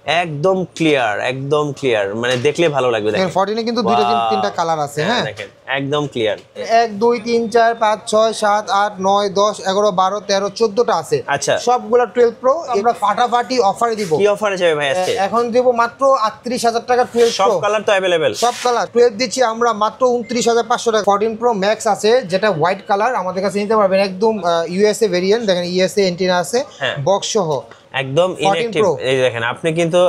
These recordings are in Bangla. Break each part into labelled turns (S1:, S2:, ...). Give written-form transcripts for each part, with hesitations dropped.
S1: একদম ক্লিয়ার, একদম ক্লিয়ার, মানে দেখলে ভালো লাগবে। দেখেন
S2: 14 এ কিন্তু দুইটা তিনটা কালার আছে। হ্যাঁ
S1: দেখেন একদম ক্লিয়ার।
S2: 1 2 3 4 5 6 7 8 9 10 11 12 13 14টা আছে।
S1: আচ্ছা,
S2: সবগুলা 12 প্রো আমরা ফাটাফাটি অফারে দিব।
S1: কি অফারে যাবে ভাই আজকে?
S2: এখন দেব মাত্র 38000 টাকা 12
S1: সব
S2: প্রো।
S1: কালার তো अवेलेबल,
S2: সব কালার 12 দিচ্ছি আমরা মাত্র 29500 টাকা। 14 প্রো ম্যাক্স আছে যেটা হোয়াইট কালার, আমাদের কাছে নিতে পারবেন। একদম ইউএসএ ভেরিয়েন্ট, দেখেন ইউএসএ এন্টিনা আছে বক্স সহ,
S1: একদম ইনঅ্যাকটিভ। এই দেখেন আপনি কিন্তু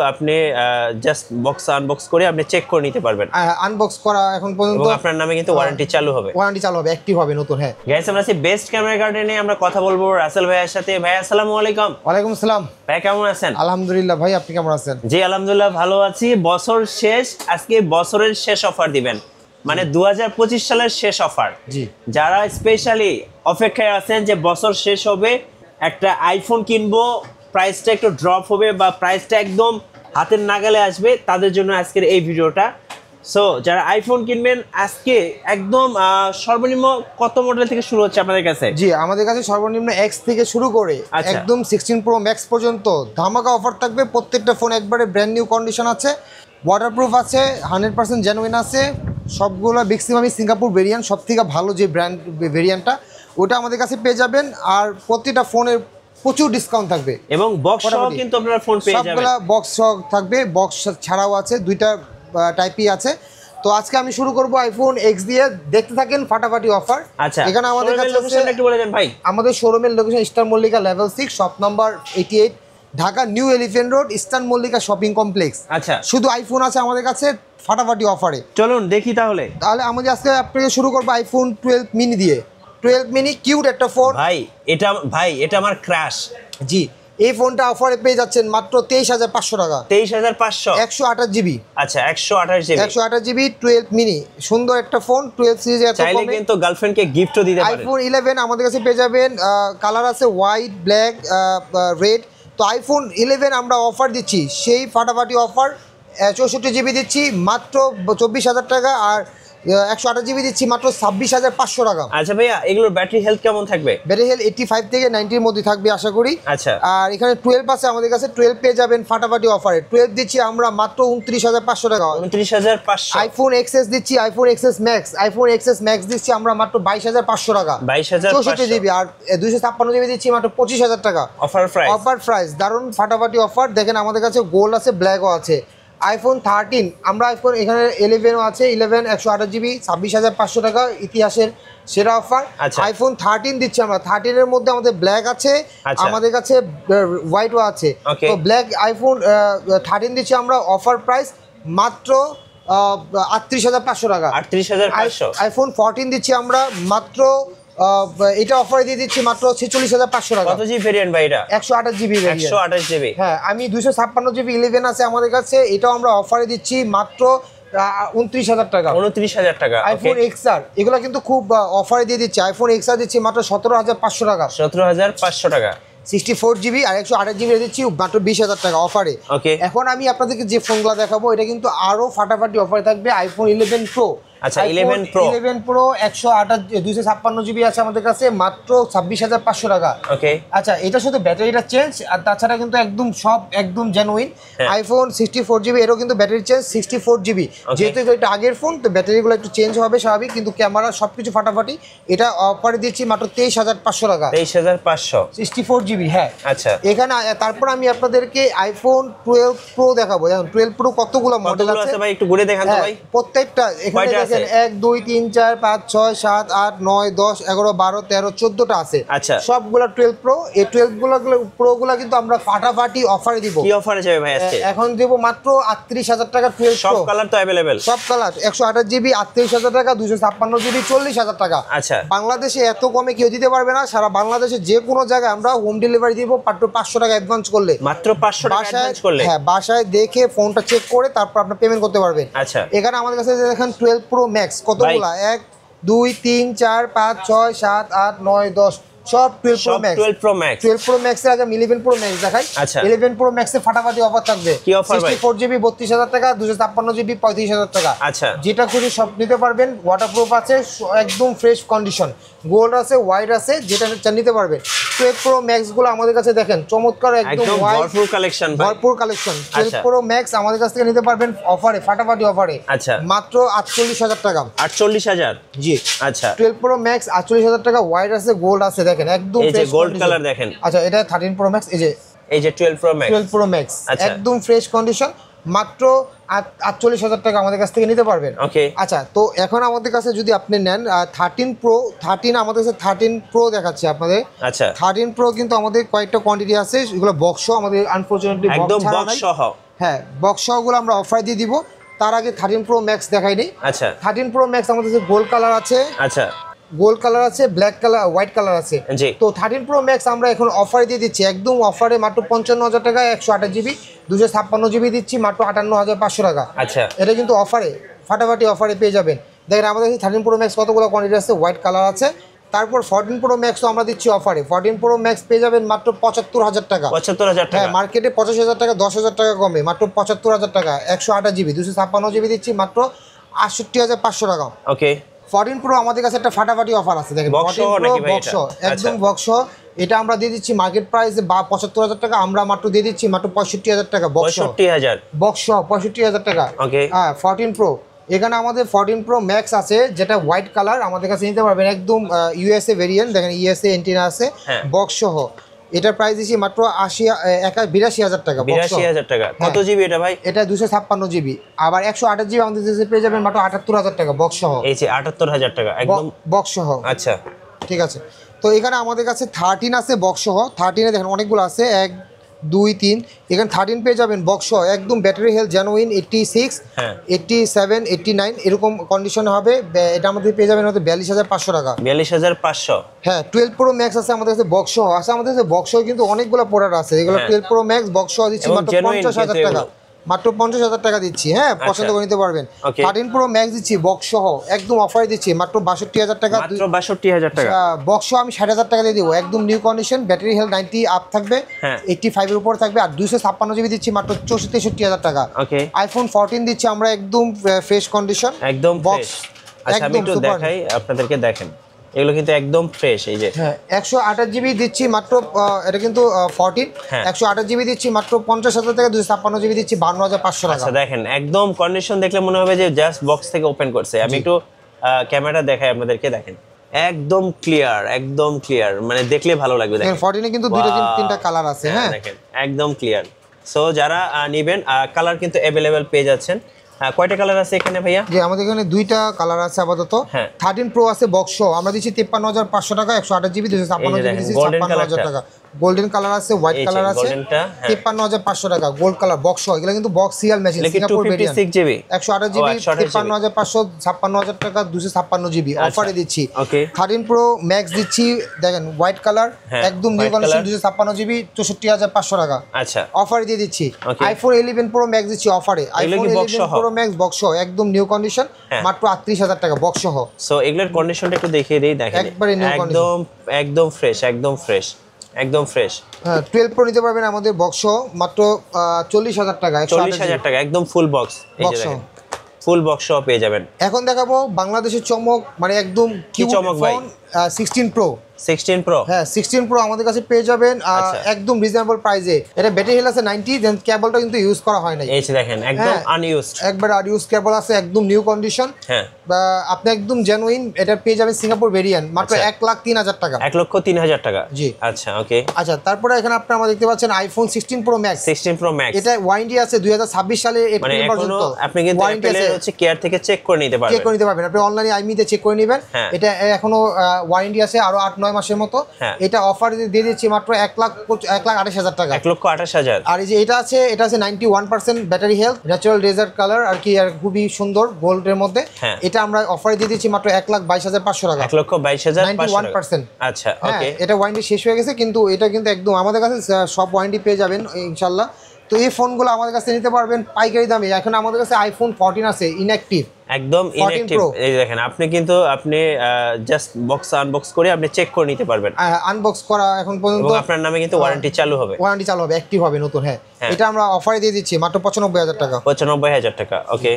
S1: জাস্ট বক্স আনবক্স করে আপনি চেক করে নিতে পারবেন।
S2: আনবক্স করা এখন পর্যন্ত,
S1: এবং আপনার নামে কিন্তু ওয়ারেন্টি চালু হবে।
S2: ওয়ারেন্টি চালু হবে, অ্যাক্টিভ হবে নতুন। হ্যাঁ
S1: গাইস, আমরা আছি বেস্ট ক্যামেরা গার্ডেনে, আমরা কথা বলবো রাসেল ভাইয়ের সাথে। ভাই আসসালামু আলাইকুম।
S2: ওয়ালাইকুম আসসালাম
S1: ভাই কেমন আছেন?
S2: আলহামদুলিল্লাহ ভাই, আপনি কেমন আছেন?
S1: জি আলহামদুলিল্লাহ ভালো আছি। বছর শেষ, আজকে বছরের শেষ অফার দিবেন, মানে 2025 সালের শেষ অফার।
S2: জি,
S1: যারা স্পেশালি অপেক্ষায় আছেন যে বছর শেষ হবে, একটা আইফোন কিনবো, প্রাইসটা একটু ড্রপ হবে বা প্রাইসটা একদম হাতের নাগালে আসবে, তাদের জন্য আজকের এই ভিডিওটা। সো যারা আইফোন কিনবেন, আজকে একদম সর্বনিম্ন কত মডেল থেকে শুরু হচ্ছে আপনাদের কাছে?
S2: জি আমাদের কাছে সর্বনিম্ন এক্স থেকে শুরু করে একদম 16 প্রো ম্যাক্স পর্যন্ত ধামাকা অফার থাকবে। প্রত্যেকটা ফোন একবারে ব্র্যান্ড নিউ কন্ডিশন আছে, ওয়াটারপ্রুফ আছে, 100% জেনুইন আছে। সবগুলো ম্যাক্সিমামই সিঙ্গাপুর ভেরিয়েন্ট, সব থেকে ভালো যে ব্র্যান্ড ভেরিয়েন্টটা ওটা আমাদের কাছে পেয়ে যাবেন। আর প্রতিটা ফোনের প্রচুর ডিসকাউন্ট থাকবে
S1: এবং বক্স সহ কিন্তু আপনারা ফোন পেয়ে যাবেন।
S2: সবগুলা বক্স সহ থাকবে, বক্স ছাড়াও আছে, দুইটা টাইপই আছে। তো আজকে আমি শুরু করব আইফোন এক্স দিয়ে, দেখতে থাকেন ফাটাফাটি অফার।
S1: আচ্ছা,
S2: এখানে আমাদের কাছে
S1: লোকেশনটা একটু বলে দেন ভাই।
S2: আমাদের শোরুমের location eastern Mallika level 6 shop number 88, Dhaka new elephant road, eastern Mallika shopping complex.
S1: আচ্ছা,
S2: শুধু আইফোন আছে আমাদের কাছে ফাটাফাটি অফারে।
S1: চলুন দেখি তাহলে।
S2: আমাদের আজকে আপনাকে শুরু করবো আইফোন 12 মিনি দিয়ে। 12 মিনি কিউট একটা ফোন
S1: ভাই, এটা আমার ক্রাশ।
S2: জি, এই ফোনটা অফারে পেয়ে যাচ্ছেন মাত্র 23500 টাকা।
S1: 23500,
S2: 128 জিবি।
S1: আচ্ছা 128 জিবি,
S2: 128 জিবি 12 মিনি, সুন্দর একটা ফোন। 12 সিরিজে এত
S1: চাইলে কিন্তু গার্লফ্রেন্ডকে গিফটও দিতে পারেন।
S2: আইফোন 11 আমাদের কাছে পেয়ে যাবেন, কালার আছে হোয়াইট, ব্ল্যাক, রেড। তো আইফোন 11 আমরা অফার দিচ্ছি, সেই ফাটাফাটি অফার। 64 জিবি দিচ্ছি মাত্র 24000 টাকা, আর 128 জিবি দিচ্ছি মাত্র 26500 টাকা।
S1: আচ্ছা ভাইয়া, এগুলোর ব্যাটারি হেলথ কেমন থাকবে?
S2: ব্যাটারি হেলথ 85 থেকে 90 এর মধ্যে থাকবে আশা করি।
S1: আচ্ছা, আর
S2: এখানে 12 আছে আমাদের কাছে, 12 পেয়ে যাবেন ফাটাফাটি অফারে। 12 দিচ্ছি আমরা মাত্র 29500 টাকা।
S1: 29500।
S2: আইফোন এক্সএস দিচ্ছি, iPhone XS max, iPhone XS max দিচ্ছি আমরা মাত্র 22500 টাকা।
S1: 22500
S2: জিবি, আর 256 জিবি দিচ্ছি মাত্র 25000 টাকা। অফার প্রাইস, দারুণ ফাটাফাটি অফার। দেখেন আমাদের কাছে গোল্ড আছে, ব্ল্যাকও আছে। আইফোন 13 আমরা আইফোন এখানে 11ও আছে, 11 128 জিবি 26500 টাকা, ইতিহাসের সেরা অফার। আইফোন 13 দিচ্ছি আমরা। 13 এর মধ্যে আমাদের ব্ল্যাক আছে, আমাদের কাছে হোয়াইটও আছে। তো ব্ল্যাক আইফোন 13 দিচ্ছি আমরা অফার প্রাইস মাত্র 38500 টাকা।
S1: 38500।
S2: আইফোন 14 দিচ্ছি আমরা মাত্র, এটা অফারে দিয়ে দিচ্ছি মাত্র 46500 টাকা।
S1: কত জিবি ভেরিয়েন্ট ভাই এটা?
S2: 128 জিবি ভেরিয়েন্ট।
S1: 128 জিবি।
S2: হ্যাঁ, আমি 256 জিবি 11 আছে আমাদের কাছে, এটাও আমরা অফারে দিচ্ছি মাত্র 29000 টাকা।
S1: 29000 টাকা।
S2: আইফোন এক্সআর এগুলো কিন্তু খুব অফারে দিয়ে দিচ্ছি। আইফোন এক্সআর দিচ্ছি মাত্র 17500 টাকা।
S1: 17500 টাকা।
S2: 64 জিবি আর 128 জিবি দিচ্ছি মাত্র 20000 টাকা অফারে। এখন আমি আপনাদেরকে যে ফোনগুলো দেখাবো এটা কিন্তু আরো ফাটাফাটি অফারে থাকবে। IPhone 11 pro.
S1: আচ্ছা, 11
S2: প্রো 256 জিবি আছে আমাদের কাছে মাত্র 26500 টাকা।
S1: ওকে,
S2: আচ্ছা, এটা শুধু ব্যাটারিটা চেঞ্জ, আর তাছাড়া কিন্তু একদম সব একদম জেনুইন। আইফোন 64 জিবি, এরও কিন্তু ব্যাটারি চেঞ্জ 64 জিবি। যেহেতু এটা আগের ফোন, তো ব্যাটারিগুলো একটু চেঞ্জ হবে স্বাভাবিক, কিন্তু ক্যামেরা সবকিছু ফাটাফাটি। এটা অফারে দিচ্ছি মাত্র 23500 টাকা।
S1: 23500,
S2: 64 জিবি। হ্যাঁ,
S1: আচ্ছা।
S2: এখানে তারপর আমি আপনাদেরকে আইফোন 12 প্রো দেখাবো। যেমন 12 প্রো কতগুলো মডেল আছে
S1: ভাই, একটু ঘুরে দেখান তো ভাই।
S2: প্রত্যেকটা এখানে দেখেন 1 2 3 4 5 6 7 8 9 10 11 12 13 14টা আছে।
S1: আচ্ছা,
S2: সবগুলা 12 প্রো। এই 12 প্রো গুলা কিন্তু আমরা ফাটাফাটি অফারে দিব।
S1: কি অফারে যাবে ভাই আজকে?
S2: এখন দেব মাত্র 38000 টাকা 12 প্রো।
S1: সব কালার তো अवेलेबल।
S2: সব কালার 128 জিবি 38000 টাকা, 256 জিবি 40000 টাকা।
S1: আচ্ছা,
S2: বাংলাদেশে এত কমে কেউ দিতে পারবে না। সারা বাংলাদেশে যে কোনো জায়গায় আমরা হোম ডেলিভারি দিব মাত্র 500 টাকা অ্যাডভান্স করলে।
S1: মাত্র 500 টাকা অ্যাডভান্স করলে?
S2: হ্যাঁ, বাসায় দেখে ফোনটা চেক করে তারপর আপনি পেমেন্ট করতে পারবেন।
S1: আচ্ছা,
S2: এখানে আমাদের কাছে দেখেন 12 প্রো ম্যাক্স কতগুলা, 1 2 3 4 5 6 7 8 9 10 সব 12 pro max.
S1: 12 pro max.
S2: 12 pro max এর আগে 11 প্রো ম্যাক্স দেখাই।
S1: আচ্ছা,
S2: 11 প্রো ম্যাক্সে ফাটাফাটি অফার থাকবে।
S1: কি অফার ভাই?
S2: 64 জিবি 32000 টাকা, 256 জিবি 35000 টাকা।
S1: আচ্ছা,
S2: যেটা খুশি সব নিতে পারবেন। ওয়াটারপ্রুফ আছে, একদম ফ্রেশ কন্ডিশন। গোল্ড আছে, হোয়াইট আছে, যেটা চান নিতে পারবেন। 12 প্রো ম্যাক্স গুলো আমাদের কাছে দেখেন চমৎকার একদম
S1: ভরপুর কালেকশন ভাই,
S2: ভরপুর কালেকশন। 12 প্রো ম্যাক্স আমাদের কাছ থেকে নিতে পারবেন অফারে, ফাটাফাটি অফারে।
S1: আচ্ছা,
S2: মাত্র 48,000 টাকা।
S1: 48,000?
S2: জি
S1: আচ্ছা,
S2: 12 প্রো ম্যাক্স 48,000 টাকা। হোয়াইট আছে, গোল্ড আছে, দেখেন একদম
S1: এই যে গোল্ড কালার দেখেন।
S2: আচ্ছা, এটা 13 প্রো ম্যাক্স, এই যে
S1: 12 প্রো ম্যাক্স।
S2: 12 প্রো ম্যাক্স একদম ফ্রেশ কন্ডিশন, মাত্র 48,000 টাকা আমাদের কাছ থেকে নিতে পারবেন।
S1: ওকে,
S2: আচ্ছা, তো এখন আমাদের কাছে যদি আপনি নেন 13 প্রো, 13 আমাদের কাছে 13 প্রো দেখাচ্ছে আপনাদের।
S1: আচ্ছা,
S2: 13 প্রো কিন্তু আমাদের কয়েকটা কোয়ান্টিটি আছে, এগুলো বক্স সহ, আমাদের আনফরচুনেটলি
S1: একদম বক্স সহ।
S2: হ্যাঁ, বক্স সহগুলো আমরা অফার দিয়ে দিব। তার আগে 13 প্রো ম্যাক্স দেখাই নেই।
S1: আচ্ছা,
S2: 13 প্রো ম্যাক্স আমাদের কাছে গোল্ড কালার আছে।
S1: আচ্ছা,
S2: গোল্ড কালার আছে, ব্ল্যাক কালার, হোয়াইট কালার আছে।
S1: জি।
S2: তো 13 প্রো ম্যাক্স আমরা এখন অফারে দিয়ে দিচ্ছি, একদম অফারে মাত্র 55,000 টাকা, 128 জিবি 256 জিবি দিচ্ছি মাত্র 58,500 টাকা।
S1: আচ্ছা,
S2: এটা কিন্তু অফারে, ফাটাফাটি অফারে পেয়ে যাবেন। দেখেন আমাদের কাছে 13 প্রো ম্যাক্স কতগুলো কোয়ান্টিটি আছে, হোয়াইট কালার আছে। তারপর 14 প্রো ম্যাক্সও আমরা দিচ্ছি অফারে। 14 প্রো ম্যাক্স পেয়ে যাবেন মাত্র 75,000 টাকা।
S1: 75,000 টাকা?
S2: হ্যাঁ, মার্কেটে 85,000 টাকা, 10,000 টাকা কমে, মাত্র 75,000 টাকা, 128 জিবি 256 জিবি দিচ্ছি মাত্র 68,500 টাকা।
S1: ওকে,
S2: 14 প্রো আমাদের কাছে একটা ফাটাফাটি অফার আছে, দেখেন 14 প্রো বক্স একদম বক্স, এটা আমরা দিয়ে দিচ্ছি মার্কেট প্রাইস 75,000 টাকা, আমরা মাত্র দিয়ে দিচ্ছি মাত্র 65,000 টাকা বক্স।
S1: 65,000
S2: বক্স 65,000 টাকা।
S1: ওকে,
S2: হ্যাঁ 14 প্রো। এখানে আমাদের 14 প্রো ম্যাক্স আছে, যেটা হোয়াইট কালার, আমাদের কাছে নিতে পারবেন একদম ইউএসএ ভেরিয়েন্ট, দেখেন ইউএসএ এন্টিনা আছে বক্স সহ। এটার প্রাইস দিচ্ছি মাত্র 82,000 টাকা।
S1: 82,000 টাকা। কত জিবি এটা ভাই?
S2: এটা 256 জিবি। আবার 128 জিবি আমাদের কাছে পেয়ে যাবেন মাত্র 78,000 টাকা বক্স সহ।
S1: এই যে 78,000 টাকা একদম
S2: বক্স সহ।
S1: আচ্ছা,
S2: ঠিক আছে। তো এখানে আমাদের কাছে 13 আছে বক্স সহ। 13 দেখেন অনেকগুলো আছে, 1 2 3, এখানে 13 পেয়ে যাবেন বক্স সহ, একদম ব্যাটারি হেলথ জেনুইন 86 87 89 এরকম কন্ডিশনে হবে। এটা আমাদের পেয়ে যাবেন হয়তো 42,500 টাকা।
S1: 42,500?
S2: হ্যাঁ, 12 প্রো ম্যাক্স আছে আমাদের কাছে বক্স সহ। আছে আমাদের কাছে বক্স সহ কিন্তু অনেকগুলো প্রোডাক্ট আছে, এগুলো 12 প্রো ম্যাক্স বক্স সহ দিচ্ছি মাত্র 50,000 টাকা। মাত্র 50,000 টাকা দিচ্ছি। হ্যাঁ, পছন্দ করে নিতে পারবেন। 13 প্রো ম্যাক্স দিচ্ছি বক্স সহ, একদম অফারে দিচ্ছি মাত্র 62,000 টাকা।
S1: মাত্র 62,000 টাকা।
S2: বক্স সহ আমি 60,000 টাকা দিয়ে দিব, একদম new condition, battery health 90 up থাকবে, 85 এর উপর থাকবে, আর 256 জিবি দিচ্ছি মাত্র 64,000 টাকা।
S1: ওকে,
S2: আইফোন 14 দিচ্ছি আমরা একদম ফ্রেশ কন্ডিশন,
S1: একদম
S2: বক্স।
S1: আচ্ছা, আমি একটু দেখাই আপনাদেরকে, দেখেন এগুলো কিন্তু একদম ফ্রেশ। এই যে
S2: হ্যাঁ 128 জিবি দিচ্ছি মাত্র, এটা কিন্তু 14, 128 জিবি দিচ্ছি মাত্র 50,000 টাকা, 256 জিবি দিচ্ছি 52,500 টাকা।
S1: আচ্ছা, দেখেন একদম কন্ডিশন দেখলে মনে হবে যে জাস্ট বক্স থেকে ওপেন করছে। আমি একটু ক্যামেরা দেখাই আপনাদেরকে, দেখেন একদম ক্লিয়ার, একদম ক্লিয়ার, মানে দেখলে ভালো লাগবে। দেখেন
S2: 14 এ কিন্তু দুইটা তিনটা কালার আছে। হ্যাঁ,
S1: দেখেন একদম ক্লিয়ার। সো যারা নেবেন কালার কিন্তু अवेलेबल পেয়ে যাচ্ছেন। কয়টা কালার আছে এখানে ভাইয়া?
S2: যে আমাদের এখানে দুইটা কালার আছে আপাতত। 13 প্রো আছে বক্স আমরা দিচ্ছি 53,500 টাকা, 128 জিবি 256 জিবি দিচ্ছি 56,000 টাকা। গোল্ডেন কালার আছে, হোয়াইট কালার আছে, 53,500 টাকা গোল্ড কালার বক্স। এগুলো কিন্তু box serial machine, Singapore variant, 128 GB 53,500, 56,000 টাকা, 256 জিবি অফারে দিচ্ছি। 13 প্রো ম্যাক্স দিচ্ছি, দেখেন হোয়াইট কালার, একদম নিউ কন্ডিশন, 256 জিবি 64,500 টাকা।
S1: আচ্ছা,
S2: অফারে দিয়ে দিচ্ছি। আইফোন 11 প্রো ম্যাক্স দিচ্ছি অফারে, আইফোন 11 প্রো ম্যাক্স বক্স একদম নিউ কন্ডিশন, মাত্র 38,000 টাকা বক্স সহ।
S1: সো এগুলোর কন্ডিশনটা একটু দেখিয়ে দেই, দেখেন
S2: একবারে নিউ কন্ডিশন,
S1: একদম ফ্রেশ, একদম ফ্রেশ, একদম ফ্রেশ।
S2: হ্যাঁ, 12 প্রো নিতে পারবেন আমাদের বক্স মাত্র 40,000 টাকা,
S1: 40,000 টাকা একদম ফুল বক্স। এই যে দেখেন ফুল বক্স পেয়ে যাবেন।
S2: এখন দেখাবো বাংলাদেশের চমক, মানে একদম
S1: কি চমক ভাই?
S2: 16 প্রো।
S1: 16 প্রো?
S2: হ্যাঁ 16 প্রো আমাদের কাছে পেয়ে যাবেন একদম রিজনেবল প্রাইসে। এটা ব্যাটারি হেলথ আছে 90, দেন কেবলটা কিন্তু ইউজ করা হয় নাই।
S1: এই যে দেখেন একদম আনইউজড,
S2: একবার আনইউজ কেবল আছে, একদম নিউ কন্ডিশন।
S1: হ্যাঁ,
S2: আপনি একদম জেনুইন এটা পেয়ে যাবেন সিঙ্গাপুর ভেরিয়েন্ট মাত্র 1,03,000 টাকা।
S1: 1,03,000 টাকা?
S2: জি।
S1: আচ্ছা, ওকে।
S2: আচ্ছা, তারপরে এখানে আপনারা দেখতে পাচ্ছেন iPhone 16 pro max.
S1: 16 pro max
S2: এটা ওয়ারেন্টি আছে 2026 সালে
S1: মানে পর্যন্ত। আপনি কিন্তু অ্যাপেলের হচ্ছে কেয়ার থেকে চেক করে নিতে পারবেন,
S2: চেক করে নিতে পারবেন, আপনি অনলাইনে আইমিতে চেক করে নেবেন। এটা এখনো ওয়ারেন্টি আছে আরো 8-9 মাসের মতো। এটা অফার দিয়ে দিচ্ছি মাত্র 1,28,000 টাকা।
S1: 1,28,000।
S2: আর এই যে এটা আছে 91% battery health, natural desert colour আর কি, আর খুবই সুন্দর গোল্ডের মধ্যে। এটা আমরা অফারে দিয়ে দিচ্ছি মাত্র 1,22,500 টাকা।
S1: 1,22,500। আচ্ছা, ওকে।
S2: এটা ওয়ারেন্টি শেষ হয়ে গেছে, কিন্তু এটা কিন্তু একদম আমাদের কাছে সব ওয়ারেন্টি পেয়ে যাবেন ইনশাআল্লাহ। তো এই ফোনগুলো আমাদের কাছে নিতে পারবেন পাইকারি দামে। এখন আমাদের কাছে আইফোন 14 আছে ইনঅ্যাক্টিভ,
S1: একদম ইনঅ্যাক্টিভ। এই দেখেন আপনি কিন্তু জাস্ট বক্স আনবক্স করে আপনি চেক করে নিতে পারবেন।
S2: আনবক্স করা এখন পর্যন্ত
S1: আপনার নামে কিন্তু ওয়ারেন্টি চালু হবে,
S2: অ্যাক্টিভ হবে নতুন। হ্যাঁ, এটা আমরা অফারে দিয়ে দিচ্ছি মাত্র 95,000 টাকা।
S1: 95,000 টাকা, ওকে।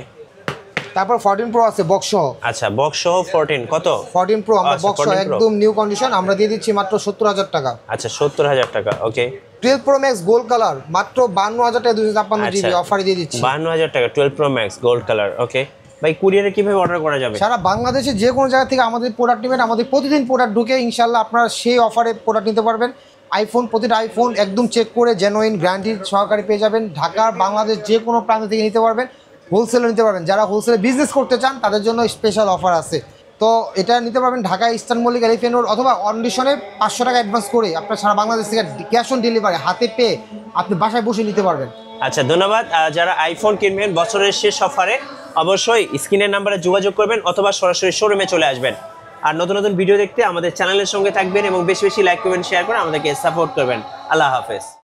S2: তারপর 14 প্রো আছে বক্স সহ।
S1: আচ্ছা বক্স সহ 14 কত?
S2: 14 প্রো আমরা
S1: আচ্ছা,
S2: বক্স সহ
S1: 14 Pro।
S2: একদম নিউ কন্ডিশন আমরা দিয়ে দিচ্ছি মাত্র 70,000 টাকা।
S1: আচ্ছা 70,000 টাকা, ওকে।
S2: 12 প্রো ম্যাক্স গোল্ড কালার মাত্র 52,000 টাকা 256 জিবি
S1: আচ্ছা।
S2: অফারে দিয়ে দিচ্ছি।
S1: 52,000 টাকা 12 প্রো ম্যাক্স গোল্ড কালার, ওকে। ভাই কুরিয়ারে কিভাবে অর্ডার করা যাবে?
S2: সারা বাংলাদেশে যে কোনো জায়গা থেকে আমাদের প্রোডাক্ট নেবেন, আমাদের প্রতিদিন প্রোডাক্ট ঢুকে ইনশাল্লাহ আপনারা সেই অফারে প্রোডাক্ট নিতে পারবেন। আইফোন প্রতিটা আইফোন একদম চেক করে জেনুইন গ্যারান্টি সহকারে পেয়ে যাবেন। ঢাকার বাংলাদেশ যে কোনো প্রান্ত থেকে নিতে পারবেন, হোলসেলে নিতে পারবেন। যারা হোলসেলে বিজনেস করতে চান তাদের জন্য স্পেশাল অফার আছে। তো এটা নিতে পারবেন Dhaka Eastern Mallika Elephant Road, অথবা কন্ডিশনে 500 টাকা অ্যাডভান্স করে আপনার সারা বাংলাদেশ থেকে ক্যাশ অন ডেলিভারি হাতে পেয়ে আপনি বাসায় বসে নিতে পারবেন।
S1: আচ্ছা ধন্যবাদ। যারা আইফোন কিনবেন বছরের শেষ অফারে অবশ্যই স্ক্রিনের নাম্বারে যোগাযোগ করবেন অথবা সরাসরি শোরুমে চলে আসবেন। আর নতুন নতুন ভিডিও দেখতে আমাদের চ্যানেলের সঙ্গে থাকবেন এবং বেশি বেশি লাইক করবেন, শেয়ার করে আমাদেরকে সাপোর্ট করবেন। আল্লাহ হাফেজ।